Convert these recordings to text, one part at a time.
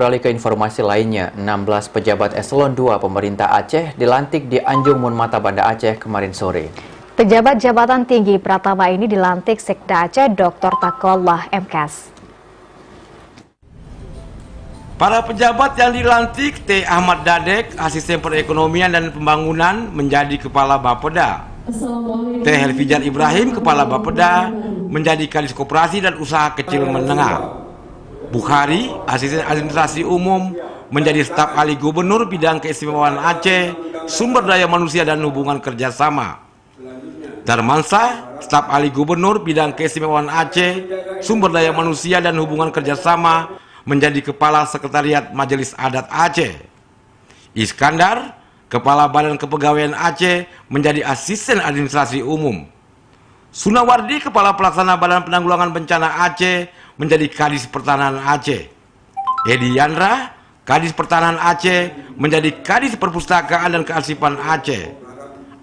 Beralih ke informasi lainnya, 16 pejabat eselon 2 pemerintah Aceh dilantik di Anjung Munmata Banda Aceh kemarin sore. Pejabat jabatan tinggi Pratama ini dilantik Sekda Aceh Dr. Takollah MKes. Para pejabat yang dilantik, T. Ahmad Dadek, Asisten Perekonomian dan Pembangunan, menjadi Kepala Bapeda. T. Helfijar Ibrahim, Kepala Bapeda, menjadi Kadis Koperasi dan Usaha Kecil Menengah. Bukhari, Asisten Administrasi Umum, menjadi Staf Ahli Gubernur Bidang Keistimewaan Aceh, Sumber Daya Manusia dan Hubungan Kerjasama. Darmansyah, Staf Ahli Gubernur Bidang Keistimewaan Aceh, Sumber Daya Manusia dan Hubungan Kerjasama, menjadi Kepala Sekretariat Majelis Adat Aceh. Iskandar, Kepala Badan Kepegawaian Aceh, menjadi Asisten Administrasi Umum. Sunawardi, Kepala Pelaksana Badan Penanggulangan Bencana Aceh, menjadi Kadis Pertanahan Aceh. Edi Yandra, Kadis Pertanahan Aceh, menjadi Kadis Perpustakaan dan Kearsipan Aceh.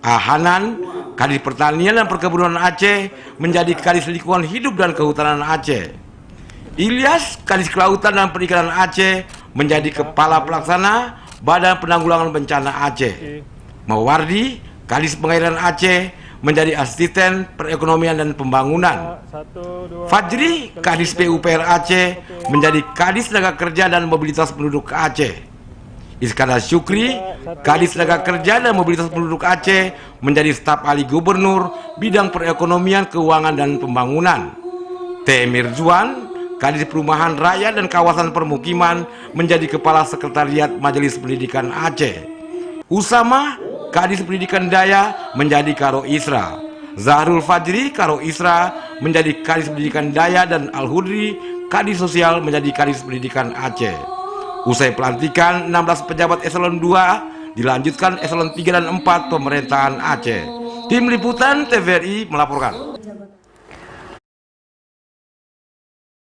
Ahanan, Kadis Pertanian dan Perkebunan Aceh, menjadi Kadis Lingkungan Hidup dan Kehutanan Aceh. Ilyas, Kadis Kelautan dan Perikanan Aceh, menjadi Kepala Pelaksana Badan Penanggulangan Bencana Aceh. Mawardi, Kadis Pengairan Aceh, menjadi Asisten Perekonomian dan Pembangunan. Fajri, Kadis PUPR Aceh, menjadi Kadis Tenaga Kerja dan Mobilitas Penduduk Aceh. Iskandar Syukri, Kadis Tenaga Kerja dan Mobilitas Penduduk Aceh, menjadi Staf Ahli Gubernur Bidang Perekonomian, Keuangan dan Pembangunan. T. Mirzuan, Kadis Perumahan Rakyat dan Kawasan Permukiman, menjadi Kepala Sekretariat Majelis Pendidikan Aceh. Usama, Kadis Pendidikan Daya, menjadi Karo Isra. Zahrul Fajri, Karo Isra, menjadi Kadis Pendidikan Daya, dan Al-Hudri, Kadis Sosial, menjadi Kadis Pendidikan Aceh. Usai pelantikan 16 pejabat eselon 2, dilanjutkan eselon 3 dan 4 pemerintahan Aceh. Tim Liputan TVRI melaporkan.